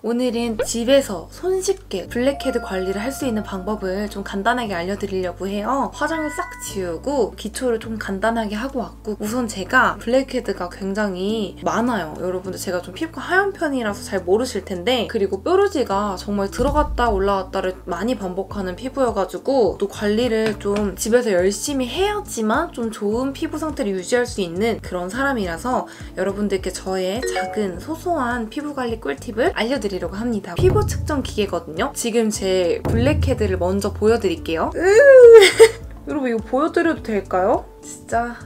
오늘은 집에서 손쉽게 블랙헤드 관리를 할 수 있는 방법을 좀 간단하게 알려드리려고 해요. 화장을 싹 지우고 기초를 좀 간단하게 하고 왔고, 우선 제가 블랙헤드가 굉장히 많아요. 여러분들 제가 좀 피부가 하얀 편이라서 잘 모르실 텐데, 그리고 뾰루지가 정말 들어갔다 올라왔다를 많이 반복하는 피부여가지고 또 관리를 좀 집에서 열심히 해야지만 좀 좋은 피부 상태를 유지할 수 있는 그런 사람이라서 여러분들께 저의 작은 소소한 피부 관리 꿀팁을 알려드리려고 합니다. 피부 측정 기계거든요. 지금 제 블랙헤드를 먼저 보여드릴게요. 여러분 이거 보여드려도 될까요? 진짜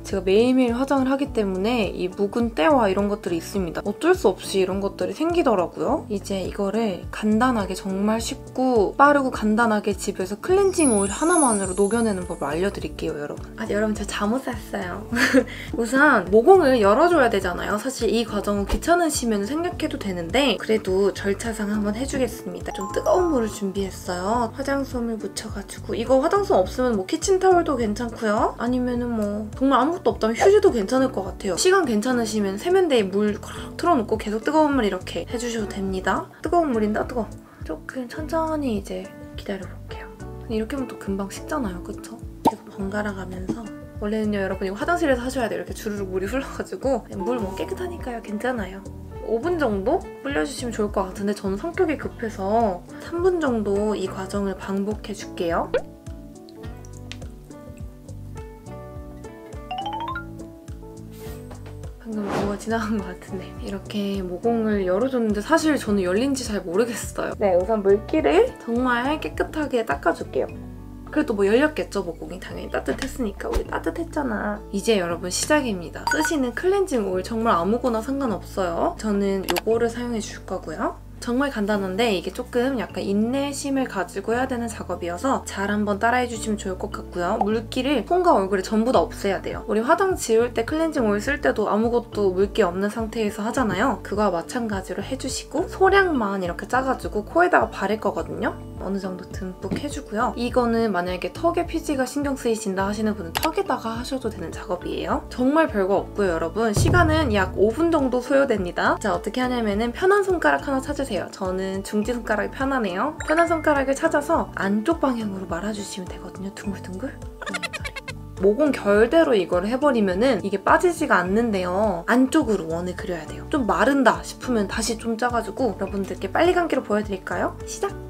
제가 매일매일 화장을 하기 때문에 이 묵은 때와 이런 것들이 있습니다. 어쩔 수 없이 이런 것들이 생기더라고요. 이제 이거를 간단하게, 정말 쉽고 빠르고 간단하게 집에서 클렌징 오일 하나만으로 녹여내는 법을 알려드릴게요, 여러분. 여러분 저 잠옷 샀어요. 우선 모공을 열어줘야 되잖아요. 사실 이 과정은 귀찮으시면 생략해도 되는데 그래도 절차상 한번 해주겠습니다. 좀 뜨거운 물을 준비했어요. 화장솜을 묻혀가지고, 이거 화장솜 없으면 뭐 키친타월도 괜찮고요. 아니면은 뭐 정말 아무것도 없다면 휴지도 괜찮을 것 같아요. 시간 괜찮으시면 세면대에 물 틀어놓고 계속 뜨거운 물 이렇게 해주셔도 됩니다. 뜨거운 물인데 뜨거워. 조금 천천히 이제 기다려볼게요. 이렇게 하면 또 금방 식잖아요, 그쵸? 계속 번갈아 가면서. 원래는요 여러분 이거 화장실에서 하셔야 돼요. 이렇게 주르륵 물이 흘러가지고. 물 뭐 깨끗하니까요, 괜찮아요. 5분 정도 불려주시면 좋을 것 같은데 저는 성격이 급해서 3분 정도 이 과정을 반복해줄게요. 방금 뭐가 지나간 것 같은데. 이렇게 모공을 열어줬는데 사실 저는 열린지 잘 모르겠어요. 네, 우선 물기를 정말 깨끗하게 닦아줄게요. 그래도 뭐 열렸겠죠, 모공이. 당연히 따뜻했으니까. 우리 따뜻했잖아. 이제 여러분 시작입니다. 쓰시는 클렌징 오일 정말 아무거나 상관없어요. 저는 요거를 사용해 줄 거고요. 정말 간단한데 이게 조금 약간 인내심을 가지고 해야 되는 작업이어서 잘 한번 따라해주시면 좋을 것 같고요. 물기를 손과 얼굴에 전부 다 없애야 돼요. 우리 화장 지울 때 클렌징 오일 쓸 때도 아무것도 물기 없는 상태에서 하잖아요. 그거와 마찬가지로 해주시고 소량만 이렇게 짜가지고 코에다가 바를 거거든요. 어느 정도 듬뿍 해주고요. 이거는 만약에 턱에 피지가 신경 쓰이신다 하시는 분은 턱에다가 하셔도 되는 작업이에요. 정말 별거 없고요, 여러분. 시간은 약 5분 정도 소요됩니다. 자, 어떻게 하냐면은 편한 손가락 하나 찾으세요. 저는 중지 손가락이 편하네요. 편한 손가락을 찾아서 안쪽 방향으로 말아주시면 되거든요. 둥글둥글. 모공 결대로 이걸 해버리면은 이게 빠지지가 않는데요. 안쪽으로 원을 그려야 돼요. 좀 마른다 싶으면 다시 좀 짜가지고 여러분들께 빨리 감기로 보여드릴까요? 시작!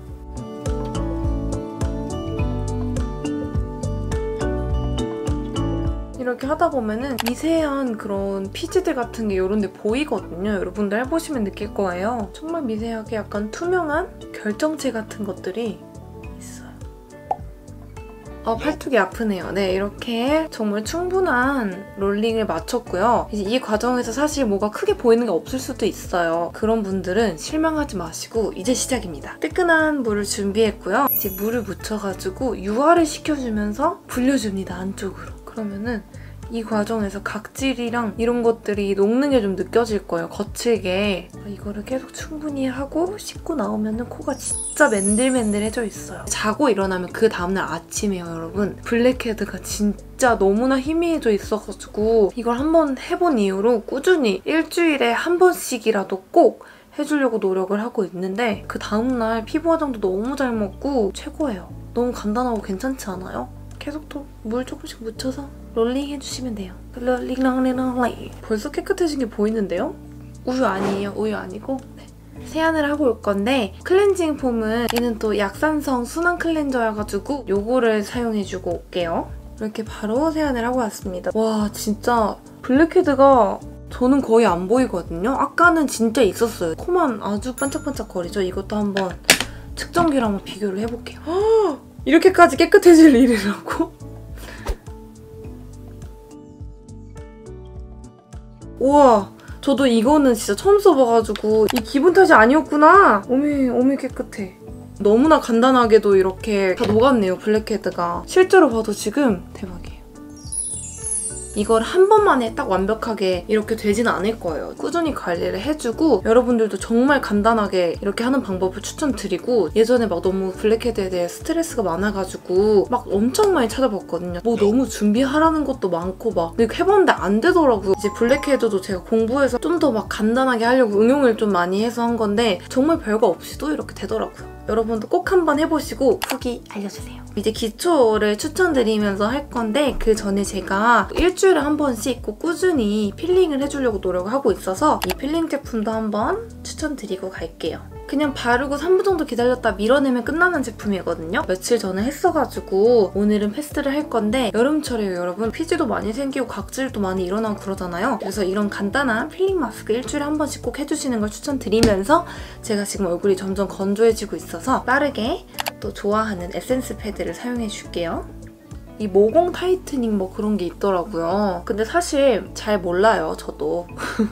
이렇게 하다 보면은 미세한 그런 피지들 같은 게 이런 데 보이거든요. 여러분들 해보시면 느낄 거예요. 정말 미세하게 약간 투명한 결정체 같은 것들이 있어요. 팔뚝이 아프네요. 네, 이렇게 정말 충분한 롤링을 마쳤고요. 이제 이 과정에서 사실 뭐가 크게 보이는 게 없을 수도 있어요. 그런 분들은 실망하지 마시고 이제 시작입니다. 뜨끈한 물을 준비했고요. 이제 물을 묻혀가지고 유화를 시켜주면서 불려줍니다, 안쪽으로. 그러면은 이 과정에서 각질이랑 이런 것들이 녹는 게 좀 느껴질 거예요, 거칠게. 이거를 계속 충분히 하고 씻고 나오면은 코가 진짜 맨들맨들해져 있어요. 자고 일어나면 그 다음날 아침이에요, 여러분. 블랙헤드가 진짜 너무나 희미해져 있어가지고 이걸 한번 해본 이후로 꾸준히 일주일에 한 번씩이라도 꼭 해주려고 노력을 하고 있는데 그 다음날 피부 화장도 너무 잘 먹고 최고예요. 너무 간단하고 괜찮지 않아요? 계속 또 물 조금씩 묻혀서 롤링 해주시면 돼요. 롤링. 벌써 깨끗해진 게 보이는데요? 우유 아니에요. 우유 아니고. 네. 세안을 하고 올 건데 클렌징 폼은 얘는 또 약산성 순한 클렌저여가지고 요거를 사용해주고 올게요. 이렇게 바로 세안을 하고 왔습니다. 와, 진짜 블랙헤드가 저는 거의 안 보이거든요? 아까는 진짜 있었어요. 코만 아주 반짝반짝거리죠? 이것도 한번 측정기로 한번 비교를 해볼게요. 이렇게까지 깨끗해질 일이라고? 우와, 저도 이거는 진짜 처음 써봐가지고 이 기분 탓이 아니었구나. 어미 깨끗해. 너무나 간단하게도 이렇게 다 녹았네요, 블랙헤드가. 실제로 봐도 지금 대박이에요. 이걸 한 번만에 딱 완벽하게 이렇게 되지는 않을 거예요. 꾸준히 관리를 해주고 여러분들도 정말 간단하게 이렇게 하는 방법을 추천드리고 예전에 막 너무 블랙헤드에 대해 스트레스가 많아가지고 막 엄청 많이 찾아봤거든요. 뭐 너무 준비하라는 것도 많고 막 근데 해봤는데 안 되더라고요. 이제 블랙헤드도 제가 공부해서 좀 더 막 간단하게 하려고 응용을 좀 많이 해서 한 건데 정말 별거 없이도 이렇게 되더라고요. 여러분도 꼭 한번 해보시고 후기 알려주세요. 이제 기초를 추천드리면서 할 건데 그 전에 제가 일주일에 한 번씩 꼭 꾸준히 필링을 해주려고 노력을 하고 있어서 이 필링 제품도 한번 추천드리고 갈게요. 그냥 바르고 3분 정도 기다렸다 밀어내면 끝나는 제품이거든요. 며칠 전에 했어가지고 오늘은 패스를 할 건데 여름철에 여러분 피지도 많이 생기고 각질도 많이 일어나고 그러잖아요. 그래서 이런 간단한 필링 마스크 일주일에 한 번씩 꼭 해주시는 걸 추천드리면서 제가 지금 얼굴이 점점 건조해지고 있어서 빠르게 또 좋아하는 에센스 패드를 사용해줄게요. 이 모공 타이트닝 뭐 그런 게 있더라고요. 근데 사실 잘 몰라요, 저도.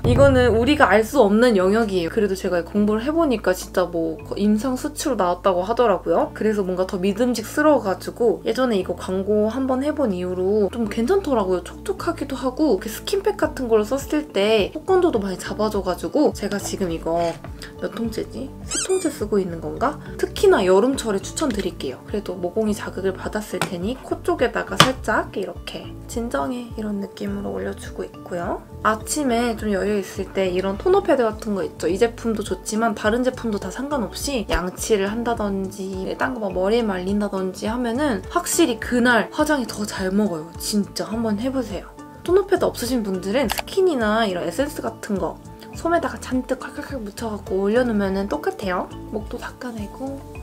이거는 우리가 알 수 없는 영역이에요. 그래도 제가 공부를 해보니까 진짜 뭐 임상 수치로 나왔다고 하더라고요. 그래서 뭔가 더 믿음직스러워가지고 예전에 이거 광고 한번 해본 이후로 좀 괜찮더라고요. 촉촉하기도 하고 이렇게 스킨팩 같은 걸로 썼을 때 속건조도 많이 잡아줘가지고 제가 지금 이거 몇 통째지? 3통째 쓰고 있는 건가? 특히나 여름철에 추천드릴게요. 그래도 모공이 자극을 받았을 테니 코 쪽에다 살짝 이렇게 진정해 이런 느낌으로 올려주고 있고요. 아침에 좀 여유있을 때 이런 토너 패드 같은 거 있죠. 이 제품도 좋지만 다른 제품도 다 상관없이 양치를 한다든지 딴 거 막 머리에 말린다든지 하면은 확실히 그날 화장이 더 잘 먹어요. 진짜 한번 해보세요. 토너 패드 없으신 분들은 스킨이나 이런 에센스 같은 거 솜에다가 잔뜩 칼칼칼 묻혀갖고 올려놓으면 똑같아요. 목도 닦아내고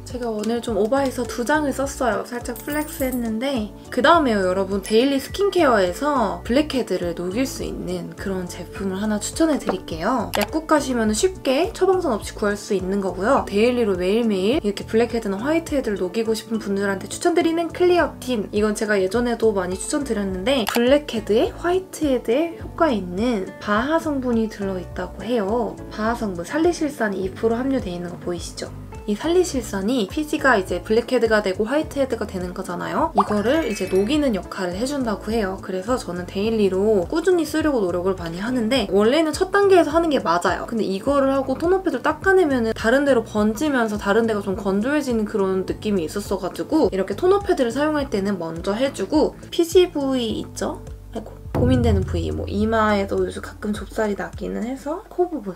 제가 오늘 좀 오버해서 2장을 썼어요. 살짝 플렉스 했는데 그 다음에요 여러분 데일리 스킨케어에서 블랙헤드를 녹일 수 있는 그런 제품을 하나 추천해드릴게요. 약국 가시면 쉽게 처방전 없이 구할 수 있는 거고요. 데일리로 매일매일 이렇게 블랙헤드나 화이트헤드를 녹이고 싶은 분들한테 추천드리는 클리어틴. 이건 제가 예전에도 많이 추천드렸는데 블랙헤드에 화이트헤드에 효과 있는 바하 성분이 들어있다고 해요. 바하 성분 살리실산이 2% 함유되어 있는 거 보이시죠? 이 살리실산이 피지가 이제 블랙헤드가 되고 화이트헤드가 되는 거잖아요. 이거를 이제 녹이는 역할을 해준다고 해요. 그래서 저는 데일리로 꾸준히 쓰려고 노력을 많이 하는데 원래는 첫 단계에서 하는 게 맞아요. 근데 이거를 하고 토너 패드를 닦아내면 다른 데로 번지면서 다른 데가 좀 건조해지는 그런 느낌이 있었어가지고 이렇게 토너 패드를 사용할 때는 먼저 해주고 피지 부위 있죠? 아이고 고민되는 부위 뭐 이마에도 요즘 가끔 좁쌀이 나기는 해서 코 부분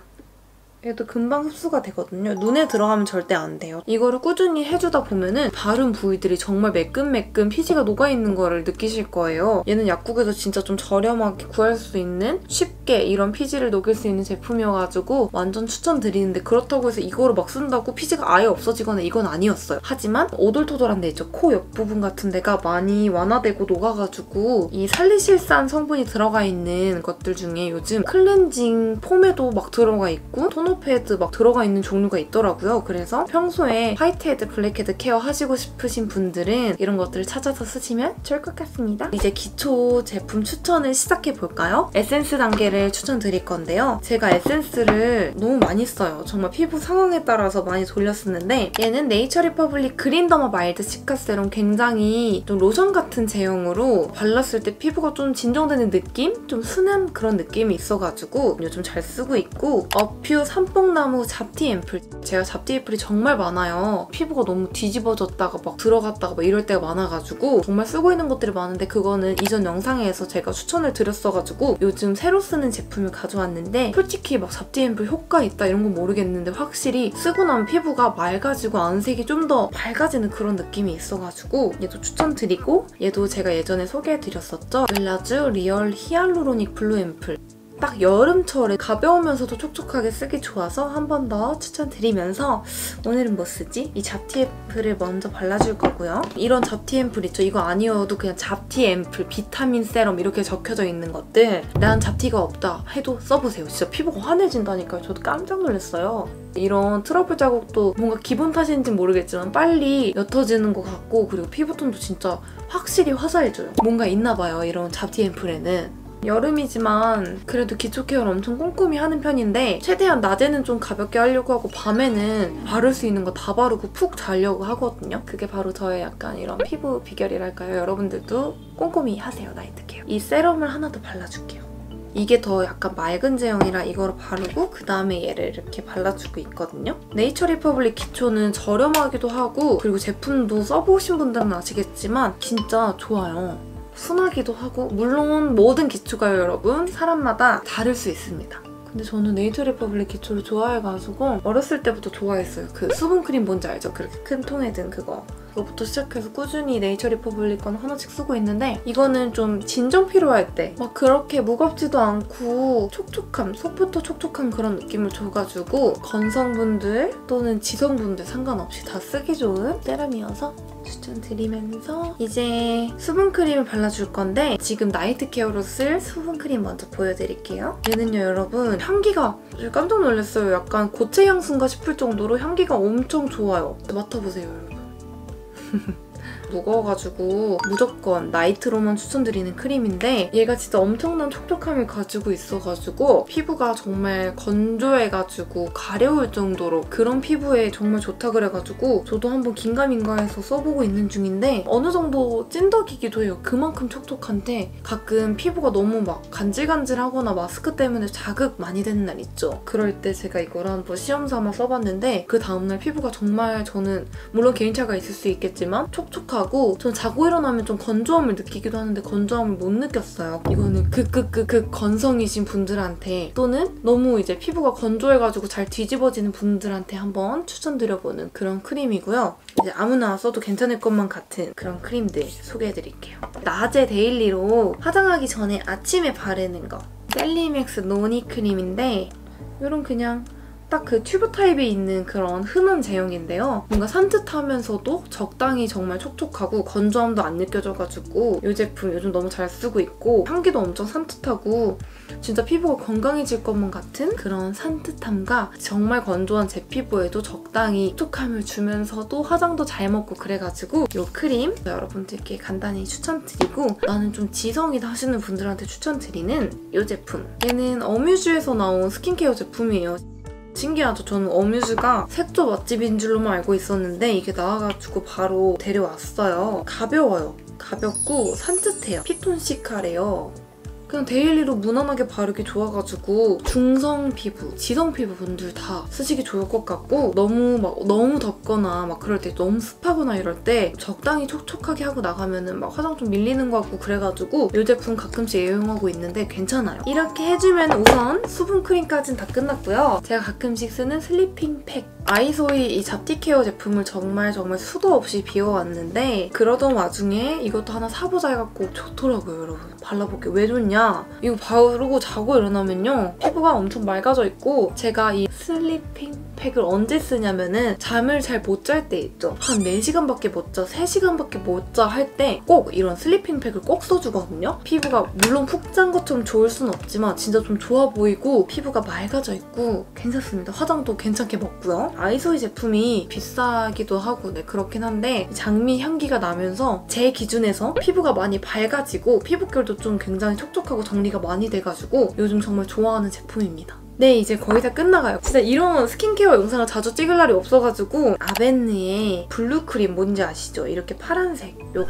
얘도 금방 흡수가 되거든요. 눈에 들어가면 절대 안 돼요. 이거를 꾸준히 해주다 보면은 바른 부위들이 정말 매끈매끈 피지가 녹아있는 거를 느끼실 거예요. 얘는 약국에서 진짜 좀 저렴하게 구할 수 있는 쉽게 이런 피지를 녹일 수 있는 제품이어가지고 완전 추천드리는데 그렇다고 해서 이거를 막 쓴다고 피지가 아예 없어지거나 이건 아니었어요. 하지만 오돌토돌한 데 있죠. 코 옆부분 같은 데가 많이 완화되고 녹아가지고 이 살리실산 성분이 들어가 있는 것들 중에 요즘 클렌징 폼에도 막 들어가 있고 토너 패드 막 들어가 있는 종류가 있더라고요. 그래서 평소에 화이트헤드, 블랙헤드 케어 하시고 싶으신 분들은 이런 것들을 찾아서 쓰시면 좋을 것 같습니다. 이제 기초 제품 추천을 시작해볼까요? 에센스 단계를 추천드릴 건데요. 제가 에센스를 너무 많이 써요. 정말 피부 상황에 따라서 많이 돌려 쓰는데 얘는 네이처 리퍼블릭 그린더마 마일드 시카 세럼 굉장히 좀 로션 같은 제형으로 발랐을 때 피부가 좀 진정되는 느낌? 좀 순한 그런 느낌이 있어가지고 요즘 잘 쓰고 있고 어퓨 삼뽕나무 잡티 앰플. 제가 잡티 앰플이 정말 많아요. 피부가 너무 뒤집어졌다가 막 들어갔다가 막 이럴 때가 많아가지고 정말 쓰고 있는 것들이 많은데 그거는 이전 영상에서 제가 추천을 드렸어가지고 요즘 새로 쓰는 제품을 가져왔는데 솔직히 막 잡티 앰플 효과 있다 이런 건 모르겠는데 확실히 쓰고 나면 피부가 맑아지고 안색이 좀 더 밝아지는 그런 느낌이 있어가지고 얘도 추천드리고 얘도 제가 예전에 소개해드렸었죠. 웰라쥬 리얼 히알루로닉 블루 앰플. 딱 여름철에 가벼우면서도 촉촉하게 쓰기 좋아서 한 번 더 추천드리면서 오늘은 뭐 쓰지? 이 잡티 앰플을 먼저 발라줄 거고요. 이런 잡티 앰플 있죠? 이거 아니어도 그냥 잡티 앰플, 비타민 세럼 이렇게 적혀져 있는 것들 난 잡티가 없다 해도 써보세요. 진짜 피부가 환해진다니까요. 저도 깜짝 놀랐어요. 이런 트러블 자국도 뭔가 기분 탓인지는 모르겠지만 빨리 옅어지는 것 같고 그리고 피부톤도 진짜 확실히 화사해져요. 뭔가 있나 봐요. 이런 잡티 앰플에는. 여름이지만 그래도 기초 케어를 엄청 꼼꼼히 하는 편인데 최대한 낮에는 좀 가볍게 하려고 하고 밤에는 바를 수 있는 거 다 바르고 푹 자려고 하거든요. 그게 바로 저의 약간 이런 피부 비결이랄까요? 여러분들도 꼼꼼히 하세요, 나이트 케어. 이 세럼을 하나 더 발라줄게요. 이게 더 약간 맑은 제형이라 이거를 바르고 그 다음에 얘를 이렇게 발라주고 있거든요. 네이처 리퍼블릭 기초는 저렴하기도 하고 그리고 제품도 써보신 분들은 아시겠지만 진짜 좋아요. 순하기도 하고 물론 모든 기초가요 여러분 사람마다 다를 수 있습니다. 근데 저는 네이처 리퍼블릭 기초를 좋아해가지고 어렸을 때부터 좋아했어요. 그 수분크림 뭔지 알죠? 그렇게 큰 통에 든 그거. 그거부터 시작해서 꾸준히 네이처 리퍼블릭 건 하나씩 쓰고 있는데 이거는 좀 진정 필요할 때 막 그렇게 무겁지도 않고 촉촉함, 속부터 촉촉한 그런 느낌을 줘가지고 건성분들 또는 지성분들 상관없이 다 쓰기 좋은 세럼이어서 추천드리면서 이제 수분크림을 발라줄 건데 지금 나이트 케어로 쓸 수분크림 먼저 보여드릴게요. 얘는요 여러분 향기가 깜짝 놀랐어요. 약간 고체 향수인가 싶을 정도로 향기가 엄청 좋아요. 맡아보세요 여러분. 무거워가지고 무조건 나이트로만 추천드리는 크림인데 얘가 진짜 엄청난 촉촉함을 가지고 있어가지고 피부가 정말 건조해가지고 가려울 정도로 그런 피부에 정말 좋다 그래가지고 저도 한번 긴가민가해서 써보고 있는 중인데 어느 정도 찐덕이기도 해요. 그만큼 촉촉한데 가끔 피부가 너무 막 간질간질하거나 마스크 때문에 자극 많이 되는 날 있죠. 그럴 때 제가 이걸 한번 시험삼아 써봤는데 그 다음날 피부가 정말 저는 물론 개인차가 있을 수 있겠지만 촉촉하고 전 자고 일어나면 좀 건조함을 느끼기도 하는데 건조함을 못 느꼈어요. 이거는 극 건성이신 분들한테 또는 너무 이제 피부가 건조해가지고 잘 뒤집어지는 분들한테 한번 추천드려보는 그런 크림이고요. 이제 아무나 써도 괜찮을 것만 같은 그런 크림들 소개해드릴게요. 낮에 데일리로 화장하기 전에 아침에 바르는 거 셀리맥스 노니 크림인데 이런 그냥 딱 그 튜브 타입에 있는 그런 흔한 제형인데요. 뭔가 산뜻하면서도 적당히 정말 촉촉하고 건조함도 안 느껴져가지고 이 제품 요즘 너무 잘 쓰고 있고 향기도 엄청 산뜻하고 진짜 피부가 건강해질 것만 같은 그런 산뜻함과 정말 건조한 제 피부에도 적당히 촉촉함을 주면서도 화장도 잘 먹고 그래가지고 이 크림 여러분들께 간단히 추천드리고 나는 좀 지성이다 하시는 분들한테 추천드리는 이 제품. 얘는 어뮤즈에서 나온 스킨케어 제품이에요. 신기하죠? 저는 어뮤즈가 색조 맛집인 줄로만 알고 있었는데 이게 나와가지고 바로 데려왔어요. 가벼워요. 가볍고 산뜻해요. 피톤시카래요. 그냥 데일리로 무난하게 바르기 좋아가지고 중성 피부, 지성 피부 분들 다 쓰시기 좋을 것 같고 너무 덥거나 막 그럴 때 너무 습하거나 이럴 때 적당히 촉촉하게 하고 나가면은 막 화장 좀 밀리는 것 같고 그래가지고 이 제품 가끔씩 애용하고 있는데 괜찮아요. 이렇게 해주면 우선 수분크림까지는 다 끝났고요. 제가 가끔씩 쓰는 슬리핑 팩 아이소이 이 잡티 케어 제품을 정말 수도 없이 비워왔는데 그러던 와중에 이것도 하나 사보자 해갖고 좋더라고요 여러분. 발라볼게요. 왜 좋냐? 이거 바르고 자고 일어나면요 피부가 엄청 맑아져 있고 제가 이 슬리핑 팩을 언제 쓰냐면은 잠을 잘 못 잘 때 있죠. 한 4시간밖에 못 자, 3시간밖에 못 자 할 때 꼭 이런 슬리핑 팩을 꼭 써주거든요. 피부가 물론 푹 잔 것처럼 좋을 순 없지만 진짜 좀 좋아 보이고 피부가 맑아져 있고 괜찮습니다. 화장도 괜찮게 먹고요. 아이소이 제품이 비싸기도 하고 네 그렇긴 한데 장미 향기가 나면서 제 기준에서 피부가 많이 밝아지고 피부결도 좀 굉장히 촉촉하고 정리가 많이 돼가지고 요즘 정말 좋아하는 제품입니다. 네, 이제 거의 다 끝나가요. 진짜 이런 스킨케어 영상을 자주 찍을 날이 없어가지고 아벤느의 블루크림 뭔지 아시죠? 이렇게 파란색 요거.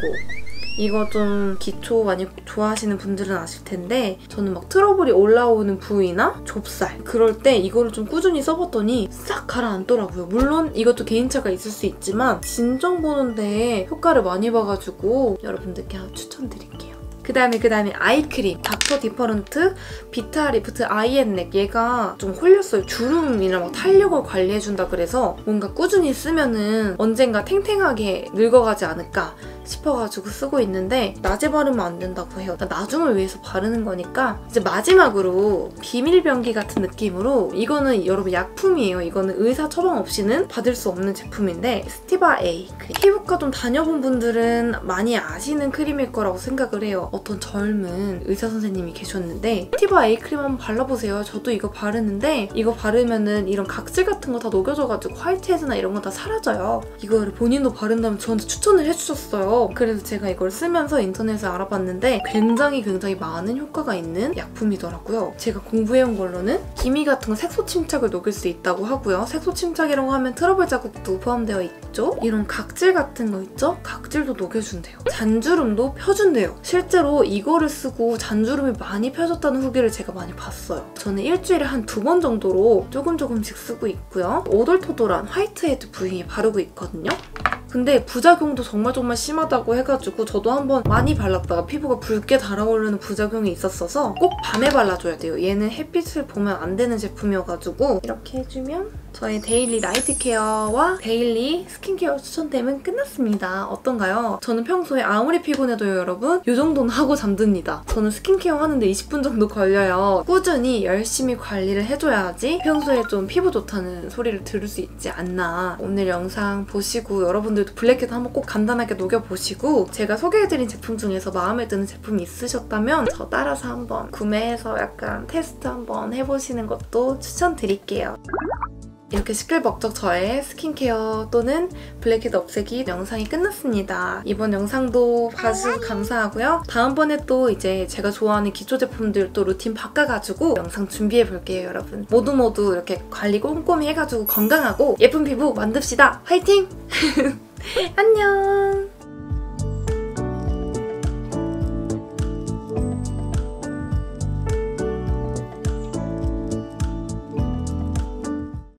이거 좀 기초 많이 좋아하시는 분들은 아실 텐데 저는 막 트러블이 올라오는 부위나 좁쌀 그럴 때 이거를 좀 꾸준히 써봤더니 싹 가라앉더라고요. 물론 이것도 개인차가 있을 수 있지만 진정 보는데 효과를 많이 봐가지고 여러분들께 하나 추천드릴게요. 그 다음에 아이크림 닥터 디퍼런트 비타 리프트 아이앤넥 얘가 좀 홀렸어요. 주름이나 막 탄력을 관리해준다 그래서 뭔가 꾸준히 쓰면은 언젠가 탱탱하게 늙어가지 않을까 싶어가지고 쓰고 있는데 낮에 바르면 안 된다고 해요. 나중을 위해서 바르는 거니까 이제 마지막으로 비밀병기 같은 느낌으로 이거는 여러분 약품이에요. 이거는 의사 처방 없이는 받을 수 없는 제품인데 스티바 A 크림. 피부과 좀 다녀본 분들은 많이 아시는 크림일 거라고 생각을 해요. 어떤 젊은 의사 선생님이 계셨는데 스티바 A 크림 한번 발라보세요. 저도 이거 바르는데 이거 바르면은 이런 각질 같은 거 다 녹여져가지고 화이트헤드나 이런 거 다 사라져요. 이거를 본인도 바른다면 저한테 추천을 해주셨어요. 있더라고요. 그래서 제가 이걸 쓰면서 인터넷을 알아봤는데 굉장히 많은 효과가 있는 약품이더라고요. 제가 공부해온 걸로는 기미 같은 거 색소 침착을 녹일 수 있다고 하고요. 색소 침착이라고 하면 트러블 자국도 포함되어 있죠. 이런 각질 같은 거 있죠? 각질도 녹여준대요. 잔주름도 펴준대요. 실제로 이거를 쓰고 잔주름이 많이 펴졌다는 후기를 제가 많이 봤어요. 저는 일주일에 한 2번 정도로 조금씩 쓰고 있고요. 오돌토돌한 화이트헤드 부위에 바르고 있거든요. 근데 부작용도 정말 심하다고 해가지고 저도 한번 많이 발랐다가 피부가 붉게 달아오르는 부작용이 있었어서 꼭 밤에 발라줘야 돼요. 얘는 햇빛을 보면 안 되는 제품이어가지고 이렇게 해주면 저의 데일리 나이트 케어와 데일리 스킨케어 추천템은 끝났습니다. 어떤가요? 저는 평소에 아무리 피곤해도요, 여러분, 이 정도는 하고 잠듭니다. 저는 스킨케어 하는데 20분 정도 걸려요. 꾸준히 열심히 관리를 해줘야지 평소에 좀 피부 좋다는 소리를 들을 수 있지 않나. 오늘 영상 보시고 여러분들도 블랙헤드 한번 꼭 간단하게 녹여보시고 제가 소개해드린 제품 중에서 마음에 드는 제품이 있으셨다면 저 따라서 한번 구매해서 약간 테스트 한번 해보시는 것도 추천드릴게요. 이렇게 시끌벅적 저의 스킨케어 또는 블랙헤드 없애기 영상이 끝났습니다. 이번 영상도 봐주셔서 감사하고요. 다음번에 또 이제 제가 좋아하는 기초 제품들 또 루틴 바꿔가지고 영상 준비해볼게요, 여러분. 모두 이렇게 관리 꼼꼼히 해가지고 건강하고 예쁜 피부 만듭시다. 화이팅! 안녕!